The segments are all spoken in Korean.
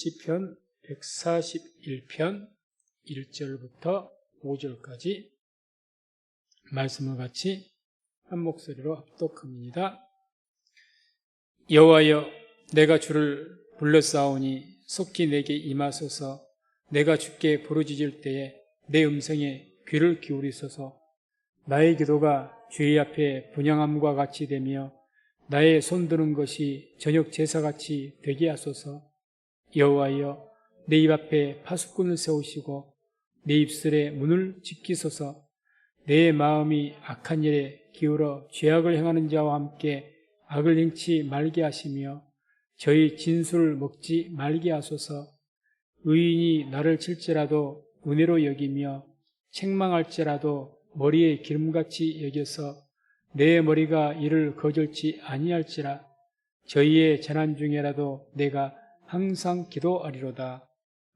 시편 141편 1절부터 5절까지 말씀을 같이 한 목소리로 합독합니다. 여호와여, 내가 주를 불렀사오니 속히 내게 임하소서. 내가 주께 부르짖을 때에 내 음성에 귀를 기울이소서. 나의 기도가 주의 앞에 분향함과 같이 되며 나의 손드는 것이 저녁 제사같이 되게 하소서. 여호와여, 내 입 앞에 파수꾼을 세우시고 내 입술에 문을 지키소서. 내 마음이 악한 일에 기울어 죄악을 행하는 자와 함께 악을 행치 말게 하시며 저희 진술을 먹지 말게 하소서. 의인이 나를 칠지라도 은혜로 여기며 책망할지라도 머리에 기름같이 여겨서 내 머리가 이를 거절치 아니할지라. 저희의 재난 중에라도 내가 항상 기도하리로다.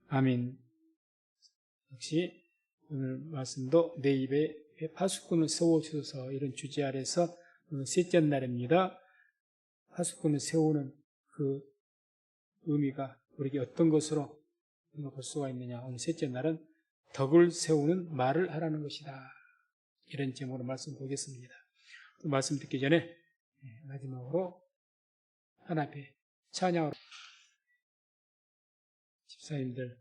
아멘. 역시 오늘 말씀도 내 입에 파수꾼을 세워주소서, 이런 주제 아래서 오늘 셋째 날입니다. 파수꾼을 세우는 그 의미가 우리에게 어떤 것으로 볼 수가 있느냐. 오늘 셋째 날은 덕을 세우는 말을 하라는 것이다, 이런 제목으로 말씀 보겠습니다. 말씀 듣기 전에 마지막으로 하나님 앞에 찬양으로, 집사님들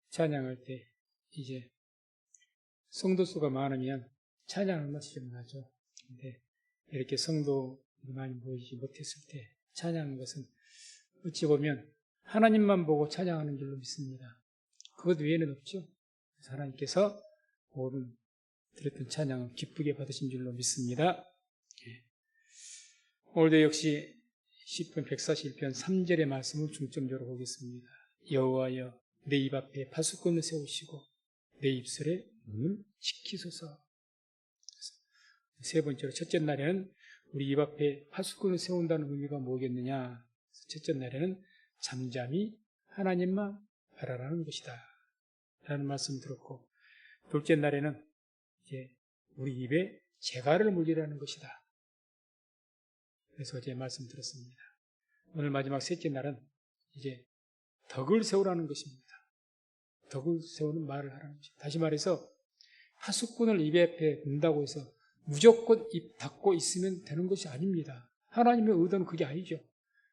찬양할 때 이제 성도 수가 많으면 찬양하는 맛이 좀 나죠. 근데 이렇게 성도 많이 모이지 못했을 때 찬양하는 것은 어찌 보면 하나님만 보고 찬양하는 줄로 믿습니다. 그것 외에는 없죠. 그래서 하나님께서 모든 드렸던 찬양을 기쁘게 받으신 줄로 믿습니다. 오늘도 역시 시편 141편 3절의 말씀을 중점적으로 보겠습니다. 여호와여, 내 입 앞에 파수꾼을 세우시고 내 입술에 문을 지키소서. 세 번째로, 첫째 날에는 우리 입 앞에 파수꾼을 세운다는 의미가 뭐겠느냐. 첫째 날에는 잠잠히 하나님만 바라라는 것이다, 라는 말씀 들었고, 둘째 날에는 이제 우리 입에 재갈을 물리라는 것이다. 그래서 어제 말씀 들었습니다. 오늘 마지막 셋째 날은 이제 덕을 세우라는 것입니다. 덕을 세우는 말을 하라는 것입니다. 다시 말해서 파수꾼을 입 앞에 둔다고 해서 무조건 입 닫고 있으면 되는 것이 아닙니다. 하나님의 의도는 그게 아니죠.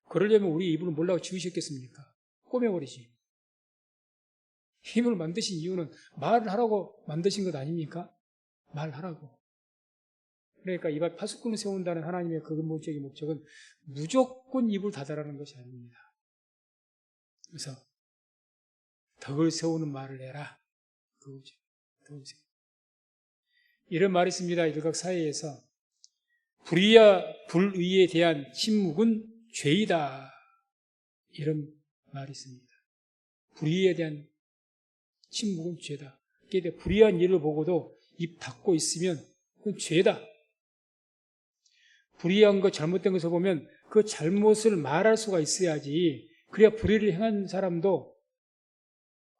그러려면 우리 입을 뭐라고 지으셨겠습니까? 꼬매버리지. 힘을 만드신 이유는 말을 하라고 만드신 것 아닙니까? 말하라고. 그러니까 입 앞에 파수꾼을 세운다는 하나님의 그 근본적인 목적은 무조건 입을 닫아라는 것이 아닙니다. 그래서 덕을 세우는 말을 해라, 그거죠. 덕을 세우는. 이런 말이 있습니다. 일각 사회에서 불의와 불의에 대한 침묵은 죄이다, 이런 말이 있습니다. 불의에 대한 침묵은 죄다. 그게 불의한 일을 보고도 입 닫고 있으면 그건 죄다. 불의한 것, 잘못된 것을 보면 그 잘못을 말할 수가 있어야지. 그래야 불의를 행한 사람도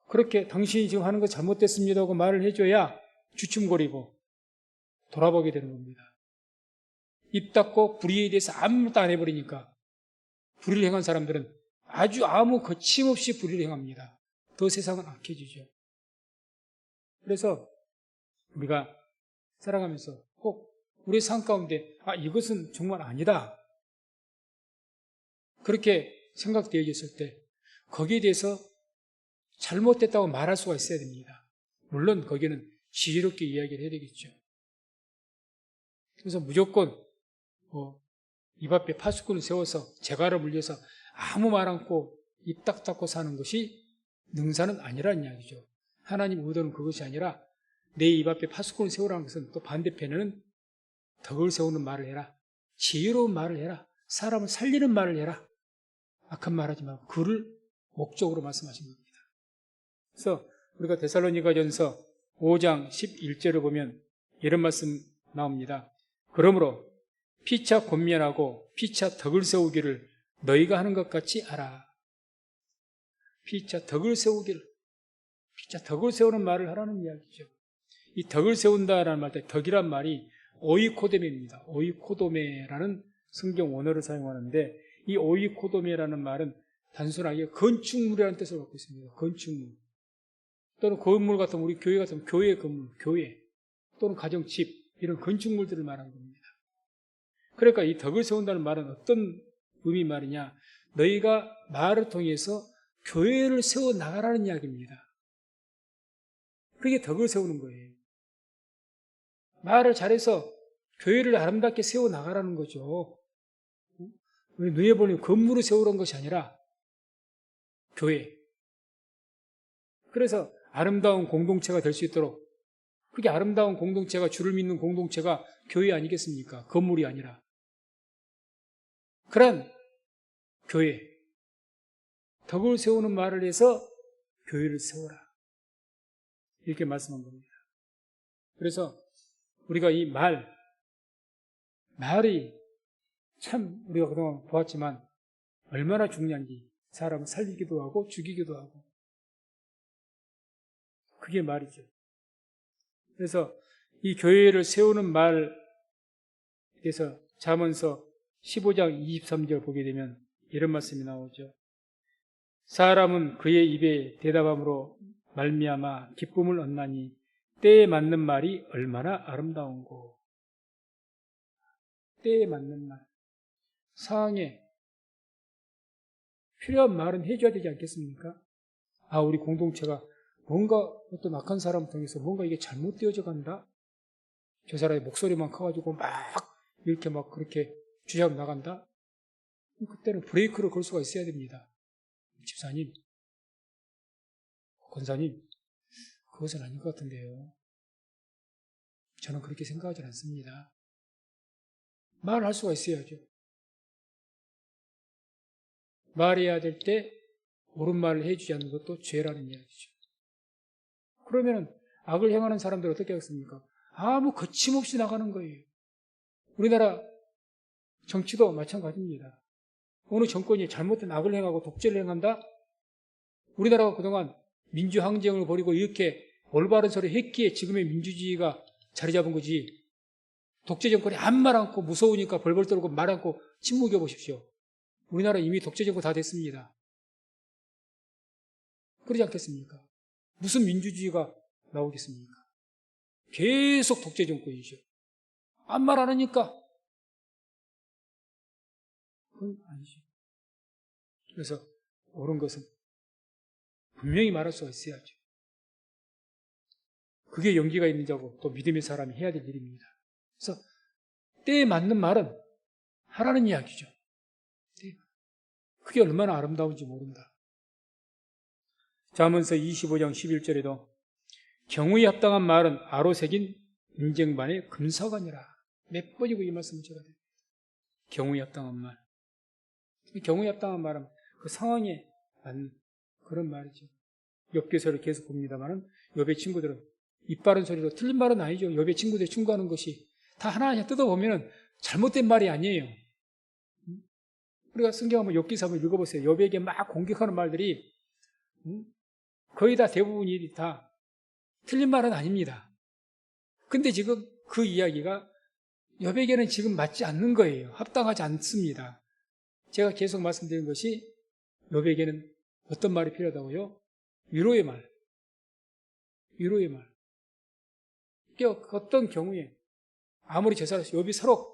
그렇게 당신이 지금 하는 거 잘못됐습니다 하고 말을 해줘야 주춤거리고 돌아보게 되는 겁니다. 입 닫고 불의에 대해서 아무것도 안 해버리니까 불의를 행한 사람들은 아주 아무 거침없이 불의를 행합니다. 더 세상은 악해지죠. 그래서 우리가 살아가면서 꼭 우리 삶 가운데 이것은 정말 아니다, 그렇게 생각되어졌을 때 거기에 대해서 잘못됐다고 말할 수가 있어야 됩니다. 물론 거기는 지혜롭게 이야기를 해야 되겠죠. 그래서 무조건 입 앞에 파수꾼을 세워서 재갈을 물려서 아무 말 않고 입 딱 닫고 사는 것이 능사는 아니라는 이야기죠. 하나님 의도는 그것이 아니라 내 입 앞에 파수꾼을 세우라는 것은 또 반대편에는 덕을 세우는 말을 해라, 지혜로운 말을 해라, 사람을 살리는 말을 해라, 악한 말 하지 말고, 그를 목적으로 말씀하신 겁니다. 그래서 우리가 데살로니가전서 5장 11절을 보면 이런 말씀 나옵니다. 그러므로 피차 권면하고 피차 덕을 세우기를 너희가 하는 것 같이 하라. 피차 덕을 세우기를, 피차 덕을 세우는 말을 하라는 이야기죠. 이 덕을 세운다라는 말 때 덕이란 말이 오이코도메입니다. 오이코도메라는 성경 원어를 사용하는데, 이 오이코도메라는 말은 단순하게 건축물이라는 뜻을 갖고 있습니다. 건축물. 또는 건물 같으면 우리 교회 같으면 교회 건물, 교회 또는 가정집 이런 건축물들을 말하는 겁니다. 그러니까 이 덕을 세운다는 말은 어떤 의미 말이냐? 너희가 말을 통해서 교회를 세워 나가라는 이야기입니다. 그게 덕을 세우는 거예요. 말을 잘해서 교회를 아름답게 세워 나가라는 거죠. 우리 눈에 보는 건물을 세우라는 것이 아니라 교회. 그래서 아름다운 공동체가 될 수 있도록, 그게 아름다운 공동체가, 주를 믿는 공동체가 교회 아니겠습니까? 건물이 아니라. 그런 교회, 덕을 세우는 말을 해서 교회를 세워라, 이렇게 말씀한 겁니다. 그래서 우리가 이 말이 참 우리가 그동안 보았지만 얼마나 중요한지, 사람을 살리기도 하고 죽이기도 하고, 그게 말이죠. 그래서 이 교회를 세우는 말에서 잠언서 15장 23절 보게 되면 이런 말씀이 나오죠. 사람은 그의 입에 대답함으로 말미암아 기쁨을 얻나니 때에 맞는 말이 얼마나 아름다운고. 때에 맞는 말. 상황에 필요한 말은 해줘야 되지 않겠습니까? 우리 공동체가 뭔가 어떤 악한 사람을 통해서 뭔가 이게 잘못되어져 간다? 저 사람의 목소리만 커가지고 막 이렇게 막 그렇게 주장 나간다? 그때는 브레이크를 걸 수가 있어야 됩니다. 집사님, 권사님, 그것은 아닌 것 같은데요. 저는 그렇게 생각하지 않습니다. 말을 할 수가 있어야죠. 말해야 될 때 옳은 말을 해주지 않는 것도 죄라는 이야기죠. 그러면 악을 행하는 사람들 어떻게 하겠습니까? 아무 거침없이 나가는 거예요. 우리나라 정치도 마찬가지입니다. 어느 정권이 잘못된 악을 행하고 독재를 행한다? 우리나라가 그동안 민주항쟁을 벌이고 이렇게 올바른 소리 했기에 지금의 민주주의가 자리 잡은 거지. 독재 정권이 아무 말 않고 무서우니까 벌벌 떨고 말 않고 침묵해 보십시오. 우리나라 이미 독재 정권 다 됐습니다. 그러지 않겠습니까? 무슨 민주주의가 나오겠습니까? 계속 독재 정권이죠. 아무 말 안 하니까. 그건 아니죠. 그래서 옳은 것은 분명히 말할 수가 있어야죠. 그게 용기가 있는 자고 또 믿음의 사람이 해야 될 일입니다. 그래서 때에 맞는 말은 하라는 이야기죠. 그게 얼마나 아름다운지 모른다. 잠언서 25장 11절에도 경우에 합당한 말은 아로 새긴 은쟁반의 금사관이라. 몇 번이고 이 말씀을 제가 드립니다. 경우에 합당한 말. 경우에 합당한 말은 그 상황에 맞는 그런 말이죠. 욥기서를 계속 봅니다만은 욥의 친구들은 입 바른 소리로 틀린 말은 아니죠. 욥의 친구들이 충고하는 것이 다 하나하나 뜯어보면 잘못된 말이 아니에요. 우리가 성경 한번 욥기서 한번 읽어보세요. 욥에게 막 공격하는 말들이 거의 다 대부분이 다 틀린 말은 아닙니다. 근데 지금 그 이야기가 욥에게는 지금 맞지 않는 거예요. 합당하지 않습니다. 제가 계속 말씀드린 것이 욥에게는 어떤 말이 필요하다고요? 위로의 말. 위로의 말. 어떤 경우에 아무리 저 사람 욥이 서로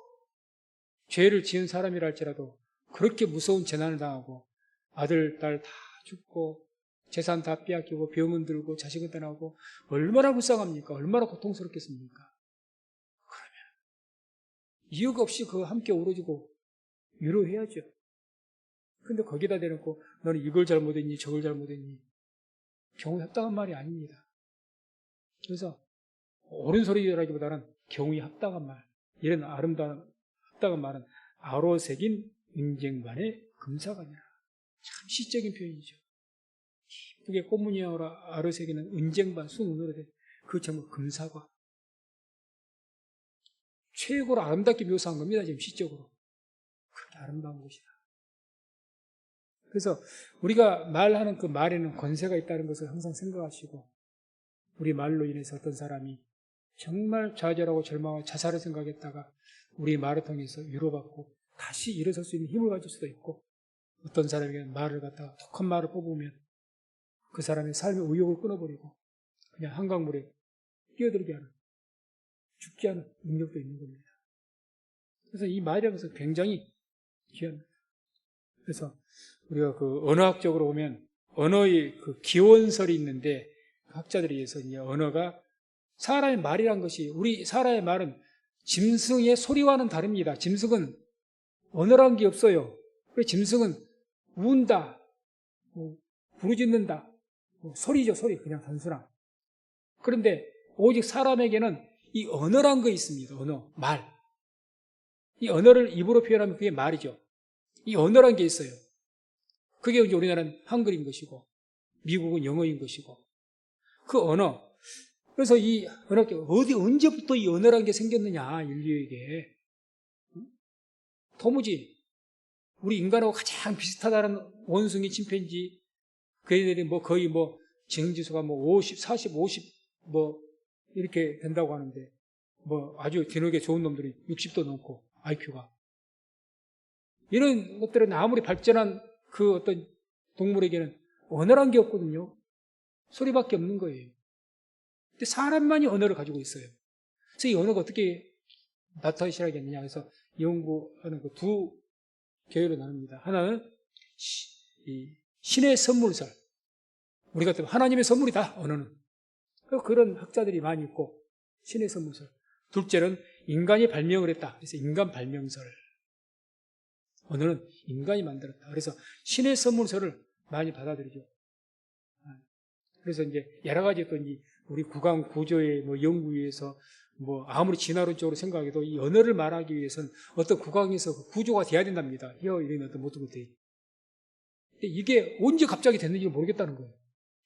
죄를 지은 사람이라 할지라도 그렇게 무서운 재난을 당하고 아들, 딸 다 죽고 재산 다 빼앗기고 병은 들고 자식은 떠나고 얼마나 불쌍합니까? 얼마나 고통스럽겠습니까? 그러면 이유가 없이 그거 함께 울어주고 위로해야죠. 근데 거기다 대놓고 너는 이걸 잘못했니 저걸 잘못했니, 경우에 합당한 말이 아닙니다. 그래서 옳은 소리라기보다는 경우에 합당한 말, 이런 아름다운 합당한 말은 아로 새긴 은쟁반의 금사관이라. 참 시적인 표현이죠. 이쁘게 꽃무늬로 아로 새기는 은쟁반, 순은으로 된 그 전부 금사관. 최고로 아름답게 묘사한 겁니다. 지금 시적으로. 그렇게 아름다운 것이다. 그래서 우리가 말하는 그 말에는 권세가 있다는 것을 항상 생각하시고, 우리 말로 인해서 어떤 사람이 정말 좌절하고 절망하고 자살을 생각했다가 우리 말을 통해서 위로받고 다시 일어설 수 있는 힘을 가질 수도 있고, 어떤 사람에게는 말을 갖다가 독한 말을 뽑으면 그 사람의 삶의 의욕을 끊어버리고 그냥 한강물에 뛰어들게 하는, 죽게 하는 능력도 있는 겁니다. 그래서 이 말이라는 것은 굉장히 귀합니다. 그래서 우리가 그 언어학적으로 보면 언어의 그 기원설이 있는데 학자들에 의해서 이제 언어가 사람의 말이란 것이, 우리 사람의 말은 짐승의 소리와는 다릅니다. 짐승은 언어란 게 없어요. 그래서 짐승은 운다, 부르짖는다, 소리죠, 소리. 그냥 단순한. 그런데 오직 사람에게는 이 언어란 거 있습니다. 언어, 말. 이 언어를 입으로 표현하면 그게 말이죠. 이 언어란 게 있어요. 그게 이제 우리나라는 한글인 것이고 미국은 영어인 것이고 그 언어. 그래서 이 언어, 언제부터 이 언어란 게 생겼느냐, 인류에게. 도무지 우리 인간하고 가장 비슷하다는 원숭이, 침팬지, 그 애들이 거의 지능지수가 50, 40, 50 이렇게 된다고 하는데 아주 뒤늦게 좋은 놈들이 60도 넘고 IQ가. 이런 것들은 아무리 발전한 그 어떤 동물에게는 언어란 게 없거든요. 소리밖에 없는 거예요. 근데 사람만이 언어를 가지고 있어요. 그래서 이 언어가 어떻게 나타나기 시작했느냐 해서 연구하는 그 두 계열로 나눕니다. 하나는 신의 선물설. 우리 같은 하나님의 선물이다, 언어는. 그런 학자들이 많이 있고, 신의 선물설. 둘째는 인간이 발명을 했다. 그래서 인간 발명설. 언어는 인간이 만들었다. 그래서 신의 선물설을 많이 받아들이죠. 그래서 이제 여러 가지 또 우리 국왕 구조의 연구위에서 아무리 진화론적으로 생각해도 이 언어를 말하기 위해서는 어떤 국왕에서 그 구조가 돼야 된답니다. 히어 이런 어떤 모든 것들이. 근데 이게 언제 갑자기 됐는지 모르겠다는 거예요.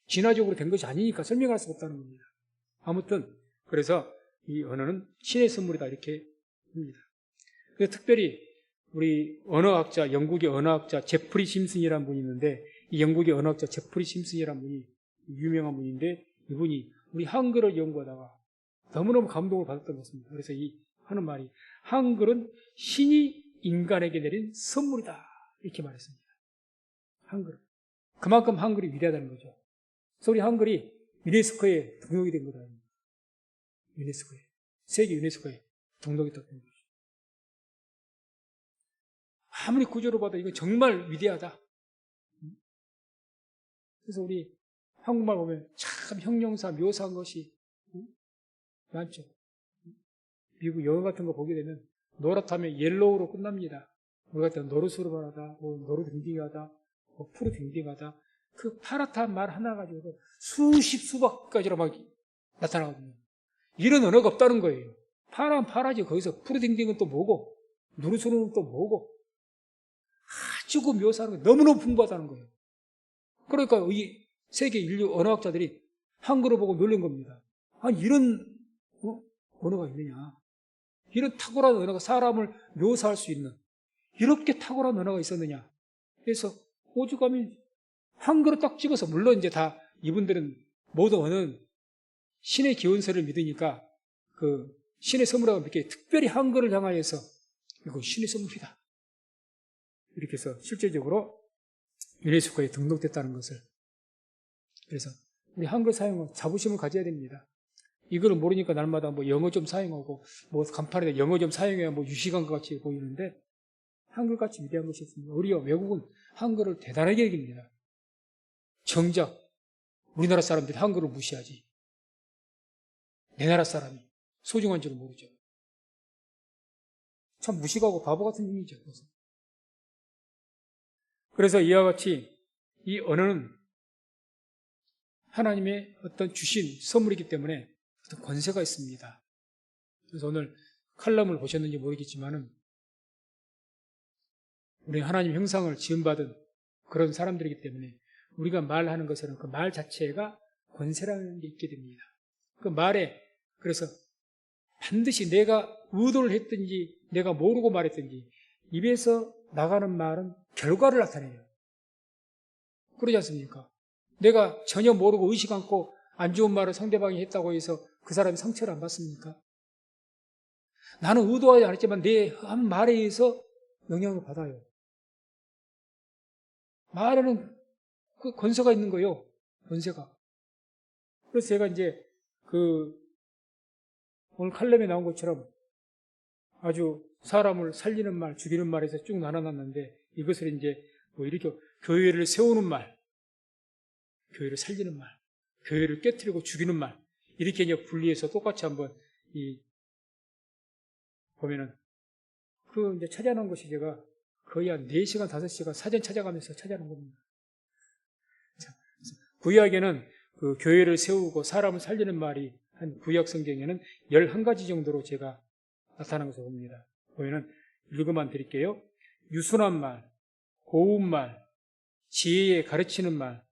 진화적으로 된 것이 아니니까 설명할 수가 없다는 겁니다. 아무튼 그래서 이 언어는 신의 선물이다, 이렇게 합니다. 그래서 특별히 우리 언어학자, 영국의 언어학자 제프리 심슨이라는 분이 있는데, 이 영국의 언어학자 제프리 심슨이라는 분이 유명한 분인데, 이분이 우리 한글을 연구하다가 너무너무 감동을 받았던 것 같습니다. 그래서 이 하는 말이, 한글은 신이 인간에게 내린 선물이다, 이렇게 말했습니다. 한글. 그만큼 한글이 위대하다는 거죠. 그래서 우리 한글이 유네스코에 등록이 된 거다. 유네스코에. 세계 유네스코에 등록이 된 거죠. 아무리 구조로 봐도 이거 정말 위대하다. 그래서 우리 한국말 보면 참 형용사 묘사한 것이 많죠. 미국 영화 같은 거 보게 되면 노랗다면 옐로우로 끝납니다. 우리 같은 경우는 노릇으로 말하다, 노루댕댕하다, 푸르댕댕하다. 그 파랗다는 말 하나 가지고도 수십 수백 가지로 막 나타나거든요. 이런 언어가 없다는 거예요. 파란 파라지. 거기서 푸르댕댕은 또 뭐고, 노릇으로는 또 뭐고, 아주 그 묘사하는 게 너무너무 풍부하다는 거예요. 그러니까 이 세계 인류 언어학자들이 한글을 보고 놀란 겁니다. 아니, 이런 언어가 있느냐. 이런 탁월한 언어가, 사람을 묘사할 수 있는 이렇게 탁월한 언어가 있었느냐. 그래서 오죽하면 한글을 딱 찍어서, 물론 이제 다 이분들은 모든 언어는 신의 기원설을 믿으니까 그 신의 선물이라고 이렇게 특별히 한글을 향하여서 이거 신의 선물이다, 이렇게 해서 실제적으로 유네스코에 등록됐다는 것을. 그래서 우리 한글 사용은 자부심을 가져야 됩니다. 이거를 모르니까 날마다 영어 좀 사용하고 간판에 영어 좀 사용해야 유식한 것 같이 보이는데, 한글같이 위대한 것이 없습니다. 오히려 외국은 한글을 대단하게 여깁니다. 정작 우리나라 사람들이 한글을 무시하지. 내 나라 사람이 소중한 줄은 모르죠. 참 무식하고 바보 같은 일이죠. 그래서 이와 같이 이 언어는 하나님의 어떤 주신 선물이기 때문에 어떤 권세가 있습니다. 그래서 오늘 칼럼을 보셨는지 모르겠지만은, 우리 하나님 형상을 지음받은 그런 사람들이기 때문에 우리가 말하는 것은 그 말 자체가 권세라는 게 있게 됩니다. 그 말에, 그래서 반드시 내가 의도를 했든지 내가 모르고 말했든지 입에서 나가는 말은 결과를 나타내요. 그러지 않습니까? 내가 전혀 모르고 의식 않고 안 좋은 말을 상대방이 했다고 해서 그 사람이 상처를 안 받습니까? 나는 의도하지 않았지만 내 한 말에 의해서 영향을 받아요. 말하는 그 권세가 있는 거예요. 권세가. 그래서 제가 이제 오늘 칼럼에 나온 것처럼 아주 사람을 살리는 말, 죽이는 말에서 쭉 나눠놨는데 이것을 이제 뭐 이렇게 교회를 세우는 말, 교회를 살리는 말, 교회를 깨트리고 죽이는 말, 이렇게 이제 분리해서 똑같이 한번 보면은 이제 찾아놓은 것이 제가 거의 한 4시간, 5시간 사전 찾아가면서 찾아놓은 겁니다. 구약에는 그 교회를 세우고 사람을 살리는 말이 한 구약 성경에는 11가지 정도로 제가 나타난 것을 봅니다. 보면은 읽어만 드릴게요. 유순한 말, 고운 말, 지혜에 가르치는 말,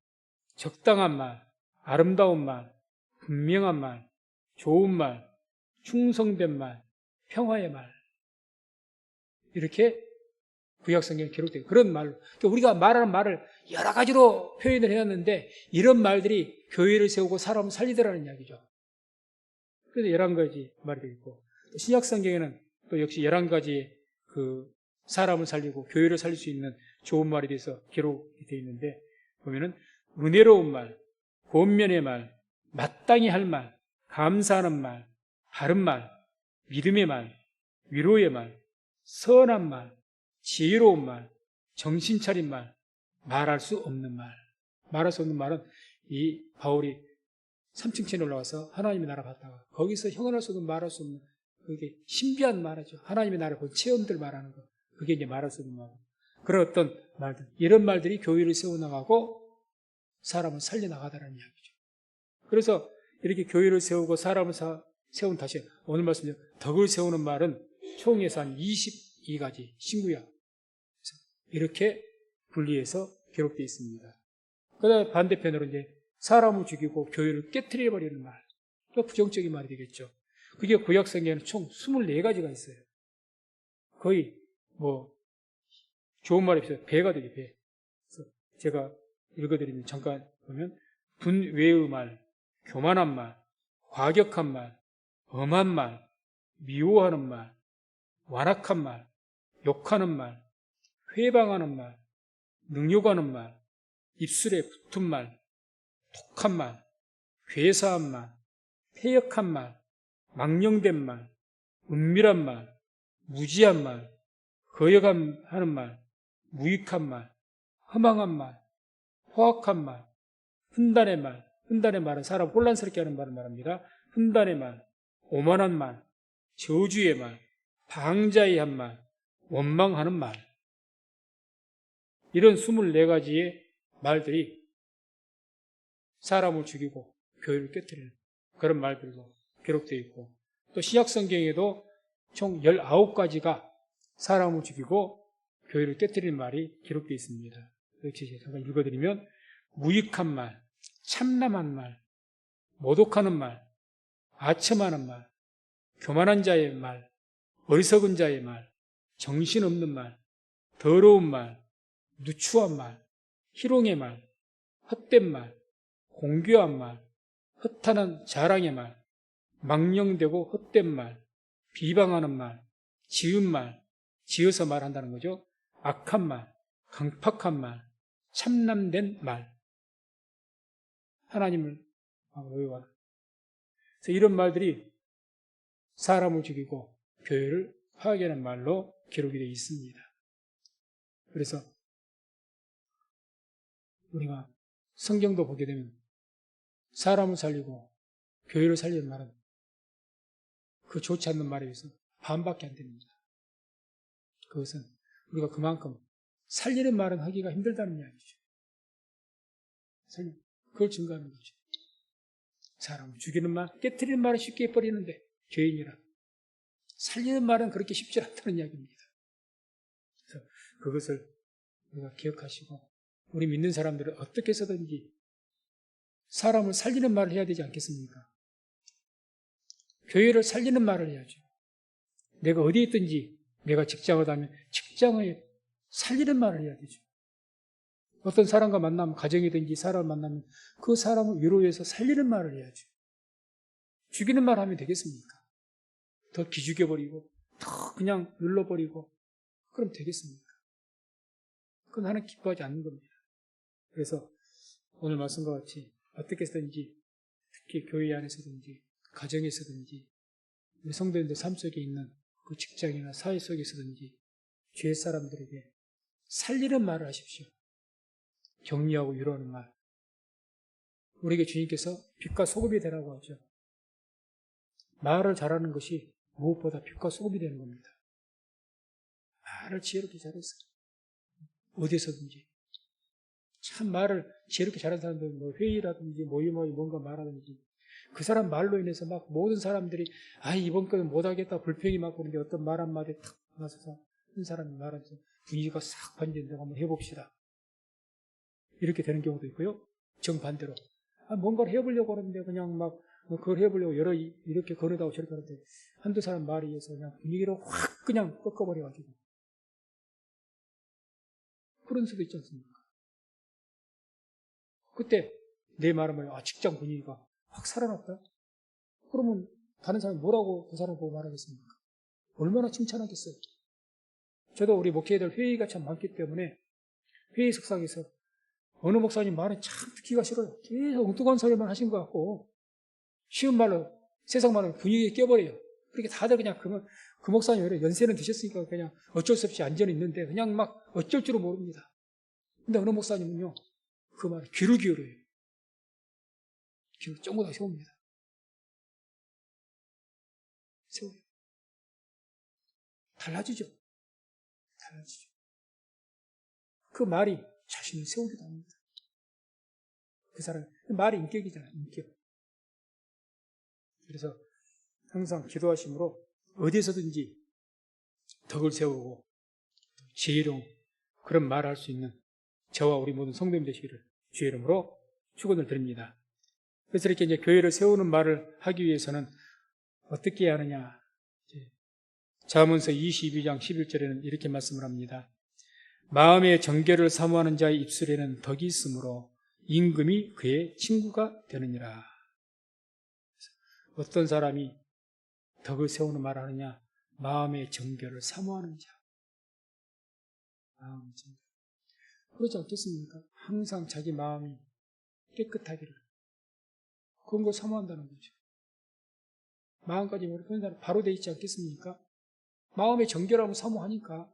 적당한 말, 아름다운 말, 분명한 말, 좋은 말, 충성된 말, 평화의 말. 이렇게 구약 성경에 기록돼요. 그런 말로. 그러니까 우리가 말하는 말을 여러 가지로 표현을 해놨는데 이런 말들이 교회를 세우고 사람을 살리더라는 이야기죠. 그래서 11가지 말이 되어 있고 신약 성경에는 또 역시 11가지 그 사람을 살리고 교회를 살릴 수 있는 좋은 말에 대해서 기록이 되어 있는데 보면은 은혜로운 말, 권면의 말, 마땅히 할 말, 감사하는 말, 바른 말, 믿음의 말, 위로의 말, 선한 말, 지혜로운 말, 정신 차린 말, 말할 수 없는 말. 말할 수 없는 말은 이 바울이 3층 층에 올라와서 하나님의 나라 갔다가 거기서 형언할 수 없는 말할 수 없는 그게 신비한 말이죠. 하나님의 나라 본 체험들 말하는 거. 그게 이제 말할 수 없는 말. 그런 어떤 말들. 이런 말들이 교회를 세워나가고 사람을 살려나가다라는 이야기죠. 그래서 이렇게 교회를 세우고 사람을 세운 다시 오늘 말씀대로 덕을 세우는 말은 총에서 한 22가지 신구약. 이렇게 분리해서 기록되어 있습니다. 그 다음에 반대편으로 이제 사람을 죽이고 교회를 깨트려버리는 말. 또 부정적인 말이 되겠죠. 그게 구약 성경에는 총 24가지가 있어요. 거의 좋은 말이 없어요. 배가 되게 배. 그래서 제가 읽어드리면 잠깐 보면 분외의 말, 교만한 말, 과격한 말, 엄한 말, 미워하는 말, 완악한 말, 욕하는 말, 회방하는 말, 능욕하는 말, 입술에 붙은 말, 독한 말, 괴사한 말, 패역한 말, 망령된 말, 은밀한 말, 무지한 말, 거역하는 말, 무익한 말, 허망한 말, 포악한 말, hun단의 말, hun단의 말은 사람 혼란스럽게 하는 말을 말합니다. hun단의 말, 오만한 말, 저주의 말, 방자의한 말, 원망하는 말. 이런 24가지의 말들이 사람을 죽이고 교회를 깨뜨리는 그런 말들도 기록되어 있고 또 신약 성경에도 총 19가지가 사람을 죽이고 교회를 깨뜨리는 말이 기록되어 있습니다. 역시 잠깐 읽어드리면 무익한 말, 참남한 말, 모독하는 말, 아첨하는 말, 교만한 자의 말, 어리석은 자의 말, 정신없는 말, 더러운 말, 누추한 말, 희롱의 말, 헛된 말, 공교한 말, 허탄한 자랑의 말, 망령되고 헛된 말, 비방하는 말, 지은 말, 지어서 말한다는 거죠. 악한 말, 강팍한 말, 참남된 말. 하나님을 외워. 그래서 이런 말들이 사람을 죽이고 교회를 파괴하는 말로 기록이 되어 있습니다. 그래서 우리가 성경도 보게 되면 사람을 살리고 교회를 살리는 말은 그 좋지 않는 말에 비해서 반밖에 안 됩니다. 그것은 우리가 그만큼 살리는 말은 하기가 힘들다는 이야기죠. 그걸 증거하는 거죠. 사람을 죽이는 말, 깨트리는 말은 쉽게 해버리는데 죄인이라 살리는 말은 그렇게 쉽지 않다는 이야기입니다. 그래서 그것을 우리가 기억하시고 우리 믿는 사람들은 어떻게 해서든지 사람을 살리는 말을 해야 되지 않겠습니까? 교회를 살리는 말을 해야죠. 내가 어디에 있든지 내가 직장을 다니면 직장을 살리는 말을 해야 되죠. 어떤 사람과 만나면 가정이든지 사람을 만나면 그 사람을 위로해서 살리는 말을 해야죠. 죽이는 말 하면 되겠습니까? 더 기죽여버리고 더 그냥 눌러버리고 그럼 되겠습니까? 그건 하나님 기뻐하지 않는 겁니다. 그래서 오늘 말씀과 같이 어떻게 해서든지 특히 교회 안에서든지 가정에서든지 우리 성도님들 삶 속에 있는 그 직장이나 사회 속에서든지 주위 사람들에게 살리는 말을 하십시오. 격려하고 위로하는 말. 우리에게 주님께서 빛과 소금이 되라고 하죠. 말을 잘하는 것이 무엇보다 빛과 소금이 되는 겁니다. 말을 지혜롭게 잘해서 어디서든지 참 말을 지혜롭게 잘하는 사람들은 뭐 회의라든지 모임에 뭔가 말하든지 그 사람 말로 인해서 막 모든 사람들이 이번 거는 못하겠다 불평이 막 그러는데 어떤 말 한마디에 탁 나서서 한 사람이 말하면서 분위기가 싹 번지는데 한번 해봅시다. 이렇게 되는 경우도 있고요. 정반대로 뭔가를 해보려고 하는데 그냥 막 그걸 해보려고 이렇게 거르다고 저렇게 하는데 한두 사람 말에 의해서 그냥 분위기를 확 그냥 꺾어버려가지고 그런 수도 있지 않습니까? 그때 내 말은 직장 분위기가 확 살아났다? 그러면 다른 사람이 뭐라고 그 사람 보고 말하겠습니까? 얼마나 칭찬하겠어요? 저도 우리 목회자들 회의가 참 많기 때문에 회의 석상에서 어느 목사님 말은 참 듣기가 싫어요. 계속 엉뚱한 소리만 하신 것 같고 쉬운 말로 세상 말로 분위기에 껴버려요. 그렇게 다들 그냥 그 목사님 연세는 드셨으니까 그냥 어쩔 수 없이 안전이 있는데 그냥 막 어쩔 줄을 모릅니다. 근데 어느 목사님은요 그 말에 귀를 기울여요. 귀를 쫑긋하게 세웁니다. 세워요. 달라지죠. 그 말이 자신을 세우기도 합니다. 그 사람 말이 인격이잖아요. 인격. 그래서 항상 기도하심으로 어디에서든지 덕을 세우고 지혜로운 그런 말을 할 수 있는 저와 우리 모든 성도님 되시기를 주의 이름으로 축원을 드립니다. 그래서 이렇게 이제 교회를 세우는 말을 하기 위해서는 어떻게 해야 하느냐? 잠언서 22장 11절에는 이렇게 말씀을 합니다. 마음의 정결을 사모하는 자의 입술에는 덕이 있으므로 임금이 그의 친구가 되느니라. 어떤 사람이 덕을 세우는 말을 하느냐? 마음의 정결을 사모하는 자. 마음의 정결. 그렇지 않겠습니까? 항상 자기 마음이 깨끗하기를. 그런 걸 사모한다는 거죠. 마음까지 그런 사람 바로 돼 있지 않겠습니까? 마음의 정결함을 사모하니까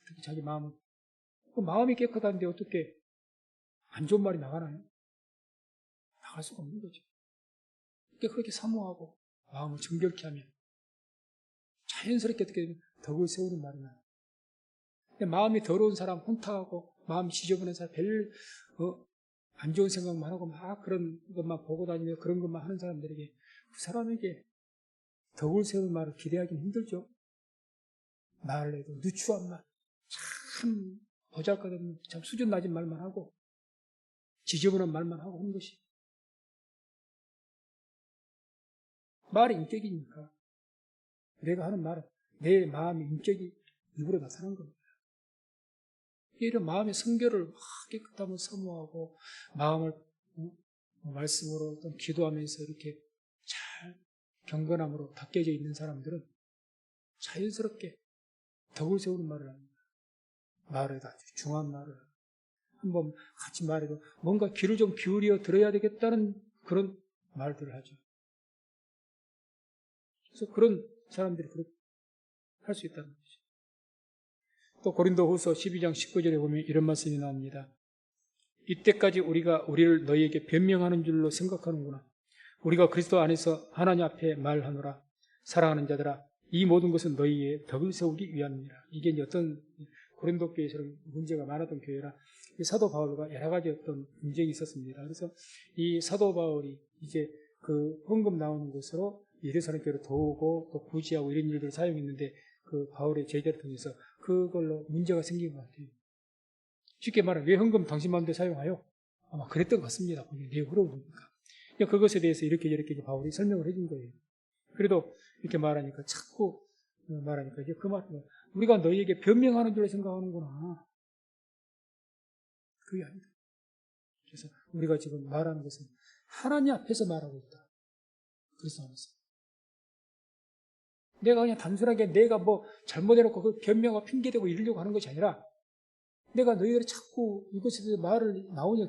특히 자기 마음은 그 마음이 깨끗한데 어떻게 안 좋은 말이 나가나요? 나갈 수가 없는 거죠. 그렇게 사모하고 마음을 정결케 하면 자연스럽게 어떻게 되면 덕을 세우는 말이 나요. 근데 마음이 더러운 사람, 혼탁하고 마음이 지저분한 사람, 안 좋은 생각만 하고 막 그런 것만 보고 다니며 그런 것만 하는 사람들에게 그 사람에게 덕을 세울 말을 기대하기는 힘들죠. 말을 해도 누추한 말, 참 보잘것없는 참 수준 낮은 말만 하고 지저분한 말만 하고 하는 것이 말이 인격이니까 내가 하는 말은 내 마음의 인격이 입으로 나타난 겁니다. 이런 마음의 성결을 깨끗함을 사모하고 마음을 말씀으로 어떤 기도하면서 이렇게 잘 경건함으로 닦여져 있는 사람들은 자연스럽게 덕을 세우는 말을 합니다. 말을 아주 중한 말을 한번 같이 말해도 뭔가 귀를 좀 기울여 들어야 되겠다는 그런 말들을 하죠. 그래서 그런 사람들이 그렇게 할 수 있다는 거죠. 또 고린도후서 12장 19절에 보면 이런 말씀이 나옵니다. 이때까지 우리가 우리를 너희에게 변명하는 줄로 생각하는구나. 우리가 그리스도 안에서 하나님 앞에 말하노라. 사랑하는 자들아, 이 모든 것은 너희의 덕을 세우기 위함이라. 이게 이제 어떤 고린도 교회에서는 문제가 많았던 교회라 사도 바울과 여러 가지 어떤 분쟁이 있었습니다. 그래서 이 사도 바울이 이제 그 헌금 나오는 곳으로 예루살렘 교회를 도우고 또 구제하고 이런 일들을 사용했는데 그 바울의 제자를 통해서 그걸로 문제가 생긴 것 같아요. 쉽게 말하면 왜 헌금 당신 마음대로 사용하여? 아마 그랬던 것 같습니다. 내용으로 보니까. 그것에 대해서 이렇게 바울이 설명을 해준 거예요. 그래도 이렇게 말하니까 자꾸 말하니까 이제 그 말은 우리가 너희에게 변명하는 줄로 생각하는구나. 그게 아니다. 그래서 우리가 지금 말하는 것은 하나님 앞에서 말하고 있다. 그리스도 안에서. 내가 그냥 단순하게 내가 뭐 잘못해놓고 그 변명과 핑계대고 이러려고 하는 것이 아니라 내가 너희들이 자꾸 이것에 대해서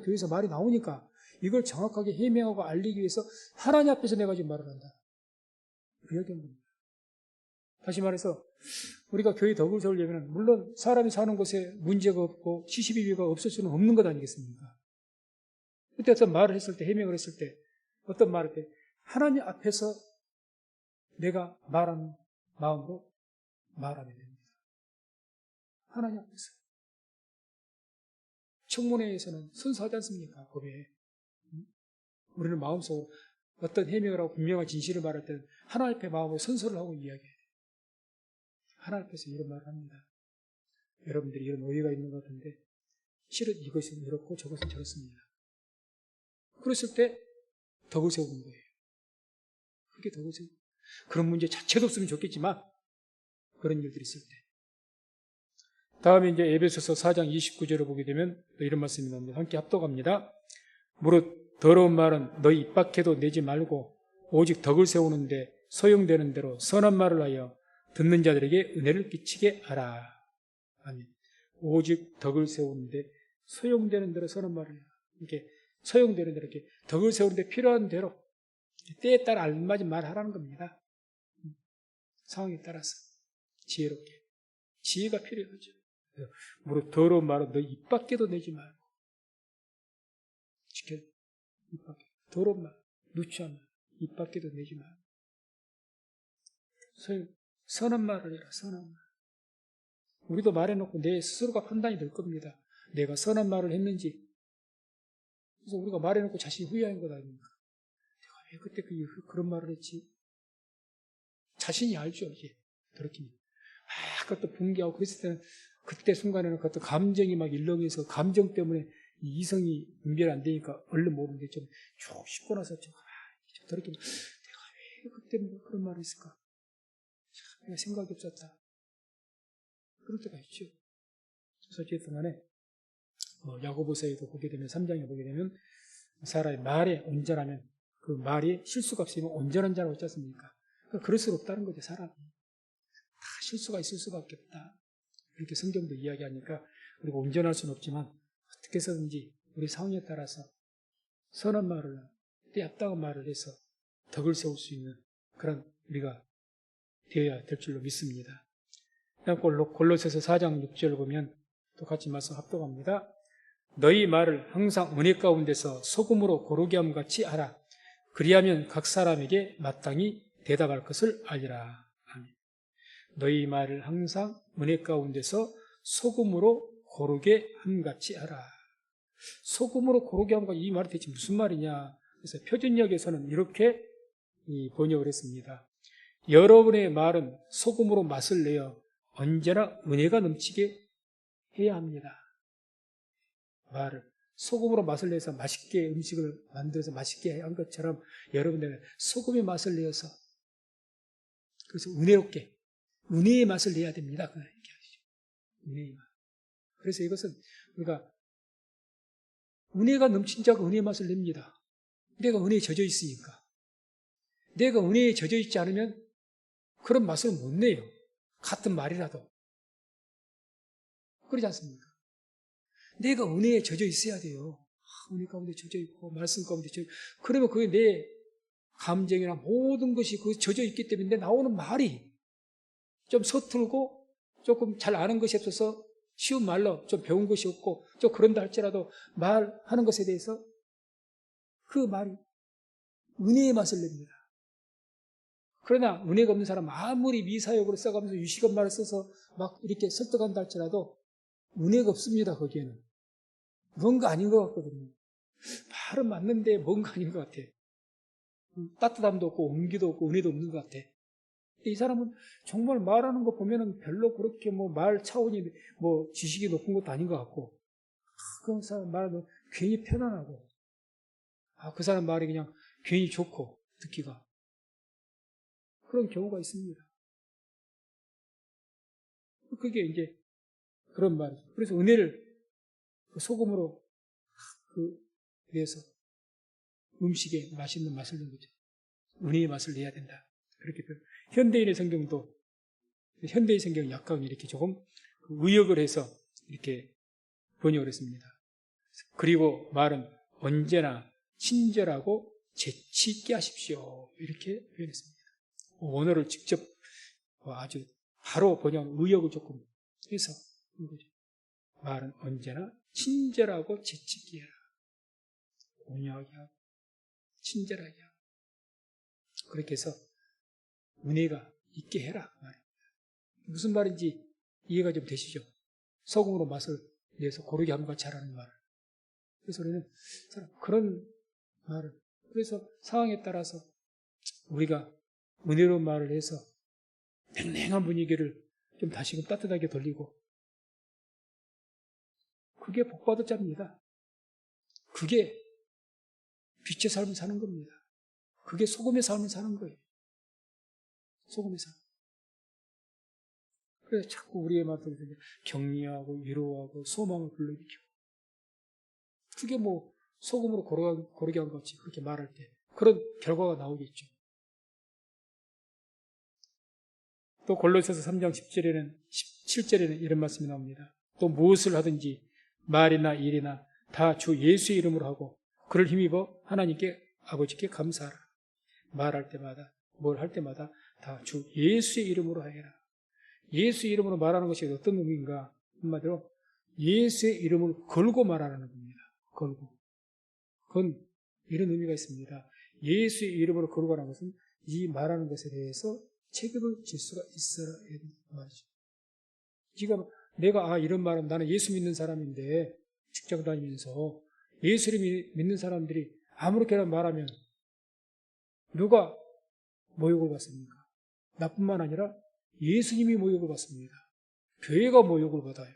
교회에서 말이 나오니까 이걸 정확하게 해명하고 알리기 위해서 하나님 앞에서 내가 지금 말을 한다. 그 이야기인 겁니다. 다시 말해서 우리가 교회 덕을 세우려면 물론 사람이 사는 곳에 문제가 없고 시시비비가 없을 수는 없는 것 아니겠습니까? 그때 어떤 말을 했을 때, 해명을 했을 때, 어떤 말을 할 때 하나님 앞에서 내가 말하는 마음으로 말하게 됩니다. 하나님 앞에서. 청문회에서는 순수하지 않습니까? 법에. 우리는 마음속으로 어떤 해명을 하고 분명한 진실을 말할 때는 하나님 앞에 마음으로 선서를 하고 이야기해야 돼요. 하나님 앞에서 이런 말을 합니다. 여러분들이 이런 오해가 있는 것 같은데 실은 이것은 이렇고 저것은 저렇습니다. 그랬을 때 덕을 세우는 거예요. 그게 덕을 세우는 거예요. 그런 문제 자체도 없으면 좋겠지만 그런 일들이 있을 때. 다음에 이제 에베소서 4장 29절을 보게 되면 이런 말씀이 나옵니다. 함께 합독합니다. 무릇 더러운 말은 너희 입 밖에도 내지 말고 오직 덕을 세우는데 소용되는 대로 선한 말을 하여 듣는 자들에게 은혜를 끼치게 하라. 아멘. 오직 덕을 세우는데 소용되는 대로 선한 말을 해라. 이렇게 소용되는 대로 이렇게 덕을 세우는데 필요한 대로 때에 따라 알맞은 말을 하라는 겁니다. 상황에 따라서 지혜롭게. 지혜가 필요하죠. 무릇 더러운 말은 너희 입 밖에도 내지 말고 지켜. 입 밖에 더러운 말, 누추한 말, 입 밖에도 내지 말고 선한 말을 해라. 선한 말. 우리도 말해놓고 내 스스로가 판단이 될 겁니다. 내가 선한 말을 했는지. 그래서 우리가 말해놓고 자신이 후회하는 것 아닙니까? 내가 왜 그때 그런 말을 했지? 자신이 알죠, 이제. 그렇게. 그것도 분개하고 그랬을 때는 그때 순간에는 그것도 감정이 막 일렁해서 감정 때문에 이성이 분별 안 되니까 얼른 모르는데 좀 쭉 씻고 나서 좀 저렇게 내가 왜 그때 그런 말을 했을까? 참, 내가 생각이 없었다. 그럴 때가 있죠. 그래서 어쨌든 간에 야고보서에도 보게 되면 3장에 보게 되면 사람의 말에 온전하면 그 말이 실수가 없으면 온전한 자라고 했지 않습니까? 그러니까 그럴 수 없다는 거죠. 사람이. 다 실수가 있을 수밖에 없다. 이렇게 성경도 이야기하니까 우리가 온전할 수는 없지만 어떻게 해서든지 우리 상황에 따라서 선한 말을 때 합당한 말을 해서 덕을 세울 수 있는 그런 우리가 되어야 될 줄로 믿습니다. 골로새서 4장 6절 보면 똑같이 말씀 합독합니다. 너희 말을 항상 은혜 가운데서 소금으로 고르게 함 같이 하라. 그리하면 각 사람에게 마땅히 대답할 것을 알리라. 아멘. 너희 말을 항상 은혜 가운데서 소금으로 고르게 함같이 하라. 소금으로 고르게 함과 이 말이 대체 무슨 말이냐? 그래서 표준역에서는 이렇게 번역을 했습니다. 여러분의 말은 소금으로 맛을 내어 언제나 은혜가 넘치게 해야 합니다. 말을 소금으로 맛을 내서 맛있게 음식을 만들어서 맛있게 한 것처럼 여러분들은 소금의 맛을 내어서 그래서 은혜롭게 은혜의 맛을 내야 됩니다. 이렇게 하시죠. 은혜의 맛. 그래서 이것은 우리가 은혜가 넘친 자가 은혜의 맛을 냅니다. 내가 은혜에 젖어 있으니까. 내가 은혜에 젖어 있지 않으면 그런 맛을 못 내요. 같은 말이라도. 그러지 않습니까? 내가 은혜에 젖어 있어야 돼요. 은혜 가운데 젖어 있고 말씀 가운데 젖어 있고 그러면 그게 내 감정이나 모든 것이 그 젖어 있기 때문에 나오는 말이 좀 서툴고 조금 잘 아는 것이 없어서 쉬운 말로 좀 배운 것이 없고 좀 그런다 할지라도 말하는 것에 대해서 그 말이 은혜의 맛을 냅니다. 그러나 은혜가 없는 사람 아무리 미사역으로 써가면서 유식한 말을 써서 막 이렇게 설득한다 할지라도 은혜가 없습니다. 거기에는. 뭔가 아닌 것 같거든요. 말은 맞는데 뭔가 아닌 것 같아. 따뜻함도 없고 온기도 없고 은혜도 없는 것 같아. 이 사람은 정말 말하는 거 보면은 별로 그렇게 말 차원이 지식이 높은 것도 아닌 것 같고, 그 사람 말은 괜히 편안하고, 그 사람 말이 그냥 괜히 좋고, 듣기가. 그런 경우가 있습니다. 그게 이제 그런 말이죠. 그래서 은혜를 소금으로 위해서 음식에 맛있는 맛을 낸 거죠. 은혜의 맛을 내야 된다. 그렇게 현대인의 성경도 현대의 성경 약간 이렇게 조금 의역을 해서 이렇게 번역을 했습니다. 그리고 말은 언제나 친절하고 재치 있게 하십시오. 이렇게 표현했습니다. 원어를 직접 아주 바로 번역 의역을 조금 해서 한 거죠. 말은 언제나 친절하고 재치 있게 해라. 온유하게 하고 친절하게 하고 그렇게 해서 은혜가 있게 해라 말입니다. 무슨 말인지 이해가 좀 되시죠? 소금으로 맛을 내서 고르게 하는 같이 하라는 말을. 그래서 우리는 그런 말을, 그래서 상황에 따라서 우리가 은혜로운 말을 해서 냉랭한 분위기를 좀 다시금 따뜻하게 돌리고, 그게 복받을 자입니다. 그게 빛의 삶을 사는 겁니다. 그게 소금의 삶을 사는 거예요. 소금의 삶. 그래서 자꾸 우리의 말을 격려하고 위로하고 소망을 불러일으키고, 그게 뭐 소금으로 고르게 한 것이 그렇게 말할 때 그런 결과가 나오겠죠. 또 골로새서 3장 17절에는 이런 말씀이 나옵니다. 또 무엇을 하든지 말이나 일이나 다 주 예수의 이름으로 하고 그를 힘입어 하나님께 아버지께 감사하라. 말할 때마다 뭘 할 때마다 다 주 예수의 이름으로 하여라. 예수의 이름으로 말하는 것이 어떤 의미인가? 한마디로 예수의 이름을 걸고 말하는 겁니다. 걸고. 그건 이런 의미가 있습니다. 예수의 이름으로 걸고 하는 것은 이 말하는 것에 대해서 책임을 질 수가 있어야 된다 말이죠. 내가 이런 말은 나는 예수 믿는 사람인데 직장 다니면서 예수를 믿는 사람들이 아무렇게나 말하면 누가 모욕을 받습니까? 나뿐만 아니라 예수님이 모욕을 받습니다. 교회가 모욕을 받아요.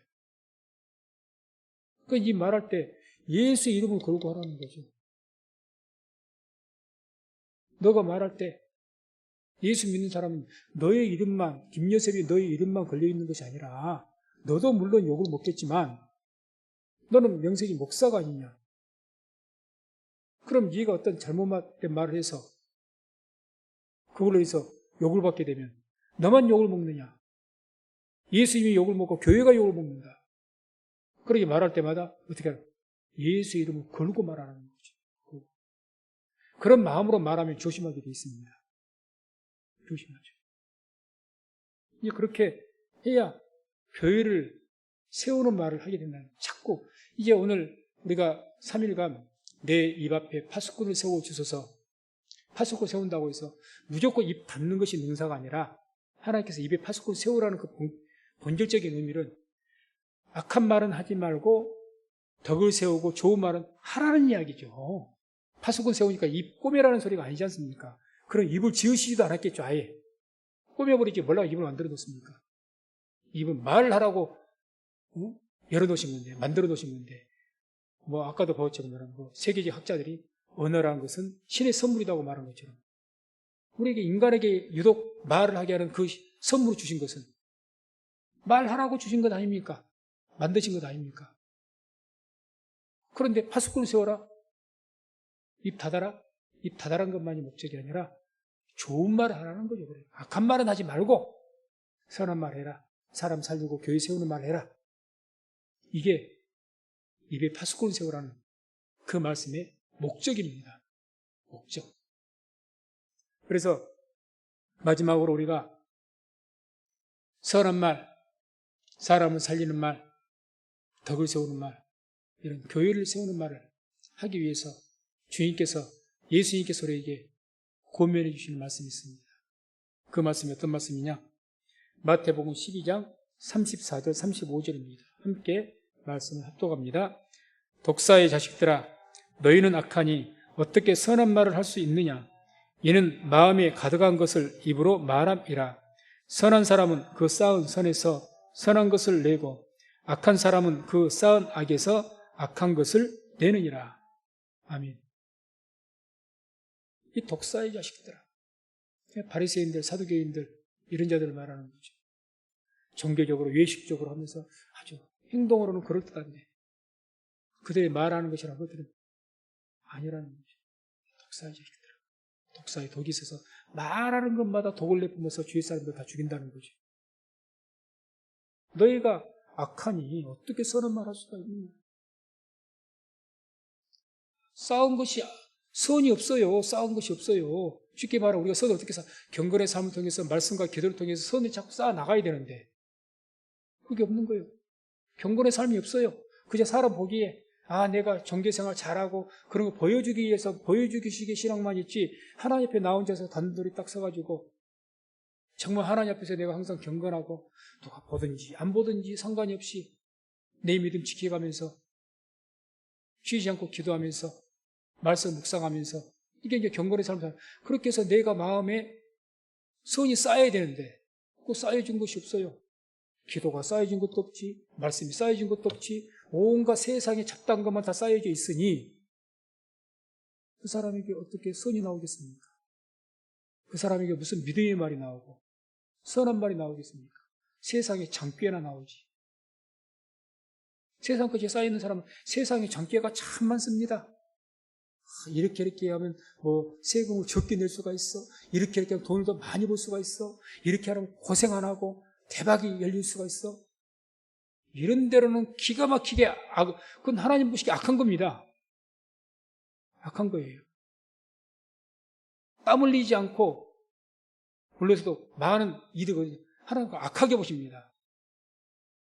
그러니까 이 말할 때 예수의 이름을 걸고 하라는 거죠. 너가 말할 때 예수 믿는 사람은 너의 이름만, 김여셉이 너의 이름만 걸려있는 것이 아니라 너도 물론 욕을 먹겠지만 너는 명색이 목사가 아니냐. 그럼 네가 어떤 잘못된 말을 해서 그걸로 해서 욕을 받게 되면 너만 욕을 먹느냐. 예수님이 욕을 먹고 교회가 욕을 먹는다. 그렇게 말할 때마다 어떻게 하라? 예수 이름을 걸고 말하는 거죠. 그런 마음으로 말하면 조심하게 되어 있습니다. 조심하죠. 이제 그렇게 해야 교회를 세우는 말을 하게 된다는 거예요. 자꾸 이제 오늘 우리가 3일간 내 입 앞에 파수꾼을 세워주셔서 파수꾼 세운다고 해서 무조건 입 닫는 것이 능사가 아니라 하나님께서 입에 파수꾼 세우라는 그 본질적인 의미는 악한 말은 하지 말고 덕을 세우고 좋은 말은 하라는 이야기죠. 파수꾼 세우니까 입 꼬매라는 소리가 아니지 않습니까? 그럼 입을 지으시지도 않았겠죠. 아예 꼬매버리지 뭐라고 입을 만들어 놓습니까? 입은 말을 하라고 열어놓으신 건데, 만들어 놓으신 건데, 아까도 보았지만 세계적 학자들이 언어라는 것은 신의 선물이라고 말한 것처럼 우리에게 인간에게 유독 말을 하게 하는 그 선물을 주신 것은 말하라고 주신 것 아닙니까? 만드신 것 아닙니까? 그런데 파수꾼을 세워라. 입 닫아라. 입 닫아라는 것만이 목적이 아니라 좋은 말을 하라는 거죠. 악한 말은 하지 말고 선한 말 해라. 사람 살리고 교회 세우는 말 해라. 이게 입에 파수꾼을 세우라는 그 말씀의 목적입니다. 목적. 그래서 마지막으로 우리가 선한 말, 사람을 살리는 말, 덕을 세우는 말, 이런 교회를 세우는 말을 하기 위해서 예수님께서 우리에게 권면해 주시는 말씀이 있습니다. 그 말씀이 어떤 말씀이냐? 마태복음 12장 34절 35절입니다. 함께 말씀을 합독합니다. 독사의 자식들아, 너희는 악하니 어떻게 선한 말을 할 수 있느냐? 이는 마음에 가득한 것을 입으로 말함이라. 선한 사람은 그 쌓은 선에서 선한 것을 내고 악한 사람은 그 쌓은 악에서 악한 것을 내느니라. 아멘. 이 독사의 자식들아, 바리새인들, 사두개인들 이런 자들을 말하는 거죠. 종교적으로 외식적으로 하면서 아주 행동으로는 그럴듯한데 그들이 말하는 것이란 것들은 아니라는 거죠. 독사의 자식들아, 독사의 독이 있어서 말하는 것마다 독을 내뿜어서 주위 사람들 다 죽인다는 거죠. 너희가 악하니 어떻게 선한 말 할 수가 있느냐. 쌓은 것이 선이 없어요. 쌓은 것이 없어요. 쉽게 말하면 우리가 선을 어떻게 경건의 삶을 통해서 말씀과 기도를 통해서 선을 자꾸 쌓아 나가야 되는데 그게 없는 거예요. 경건의 삶이 없어요. 그저 사람 보기에 내가 종교생활 잘하고 그런 거 보여주기 위해서 보여주기식의 신앙만 있지 하나님 앞에 나 혼자서 단둘이 딱 서가지고 정말 하나님 앞에서 내가 항상 경건하고 누가 보든지 안 보든지 상관이 없이 내 믿음 지켜가면서 쉬지 않고 기도하면서 말씀 묵상하면서 이게 이제 경건의 삶이다. 그렇게 해서 내가 마음에 선이 쌓여야 되는데 그 쌓여진 것이 없어요. 기도가 쌓여진 것도 없지, 말씀이 쌓여진 것도 없지, 온갖 세상에 잡다한 것만 다 쌓여져 있으니 그 사람에게 어떻게 선이 나오겠습니까? 그 사람에게 무슨 믿음의 말이 나오고 선한 말이 나오겠습니까? 세상에 장꾀나 나오지. 세상 것이 쌓여있는 사람은 세상에 장꾀가 참 많습니다. 이렇게 하면 세금을 적게 낼 수가 있어. 이렇게 하면 돈을 더 많이 벌 수가 있어. 이렇게 하면 고생 안 하고 대박이 열릴 수가 있어. 이런 데로는 기가 막히게 그건 하나님 보시기에 악한 겁니다. 악한 거예요. 땀 흘리지 않고 물론서도 많은 이득을 하나님과 악하게 보십니다.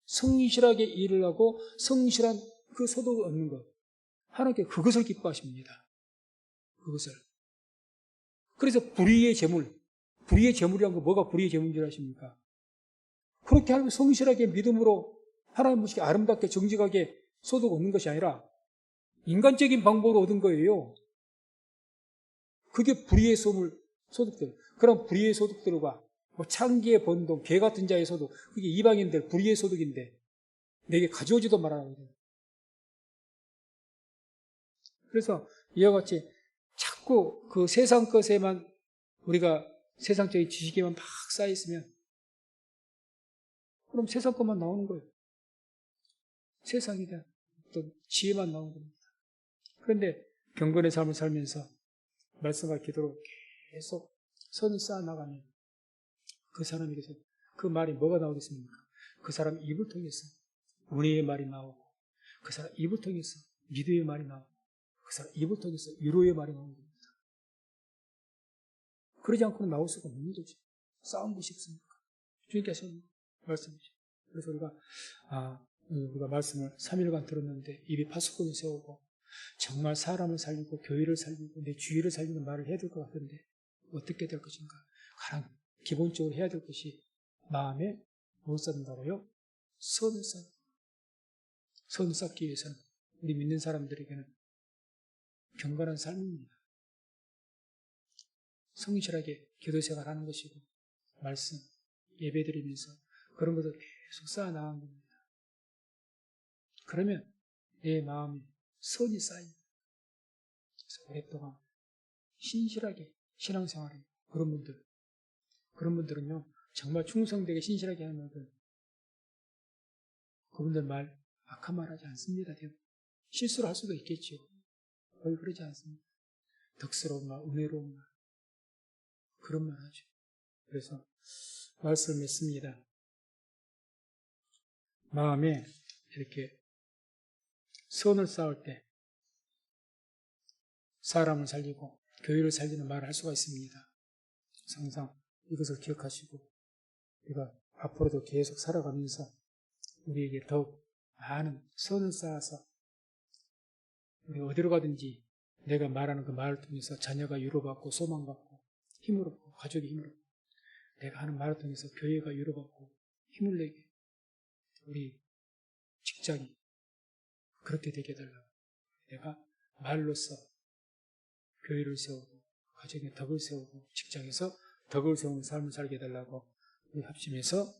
성실하게 일을 하고 성실한 그 소득을 얻는 것. 하나님께 그것을 기뻐하십니다. 그것을. 그래서 불의의 재물이란 거 뭐가 불의의 재물인 줄 아십니까? 그렇게 하면 성실하게 믿음으로 하나님 보시기에 아름답게 정직하게 소득 얻는 것이 아니라 인간적인 방법으로 얻은 거예요. 그게 불의의 소득들. 그럼 불의의 소득들과 창기의 번동, 개 같은 자의 소득, 그게 이방인들 불의의 소득인데 내게 가져오지도 말아야 돼. 그래서 이와 같이 자꾸 그 세상 것에만 우리가 세상적인 지식에만 막 쌓여있으면 그럼 세상 것만 나오는 거예요. 세상에 대한 어떤 지혜만 나오는 겁니다. 그런데 경건의 삶을 살면서 말씀과 기도로 계속 선을 쌓아나가면 그 사람에게서 그 말이 뭐가 나오겠습니까? 그 사람 입을 통해서 은혜의 말이 나오고 그 사람 입을 통해서 믿음의 말이 나오고 그 사람 입을 통해서 위로의 말이 나오는 겁니다. 그러지 않고는 나올 수가 없는 거죠. 싸운 것이 없습니까? 주님께 하신 말씀이죠. 그래서 우리가 말씀을 3일간 들었는데 입이 파수꾼을 세우고 정말 사람을 살리고 교회를 살리고 내 주위를 살리는 말을 해야 될 것 같은데 어떻게 될 것인가? 가장 기본적으로 해야 될 것이 마음에 뭘 쌓는다고요? 선을 쌓는 거예요. 선을 쌓기 위해서는 우리 믿는 사람들에게는 경건한 삶입니다. 성실하게 기도생활 하는 것이고 말씀, 예배드리면서 그런 것을 계속 쌓아나가는 겁니다. 그러면 내 마음에 선이 쌓입니다. 그래서 오랫동안 신실하게 신앙생활을 그런 분들은요 정말 충성되게 신실하게 하는 분들 그분들 말 악한 말 하지 않습니다. 실수를 할 수도 있겠죠. 거의 그러지 않습니다. 덕스러운 말, 은혜로운 말 그런 말 하죠. 그래서 말씀을 맺습니다. 마음에 이렇게 선을 쌓을 때 사람을 살리고 교회를 살리는 말을 할 수가 있습니다. 항상 이것을 기억하시고 우리가 앞으로도 계속 살아가면서 우리에게 더욱 많은 선을 쌓아서 우리 어디로 가든지 내가 말하는 그 말을 통해서 자녀가 위로받고 소망받고 힘을 얻고 가족이 힘을 얻고 내가 하는 말을 통해서 교회가 위로받고 힘을 내게 우리 직장이 그렇게 되게 해달라고 내가 말로써 교회를 세우고 가정에 덕을 세우고 직장에서 덕을 세우는 삶을 살게 해달라고 우리 합심해서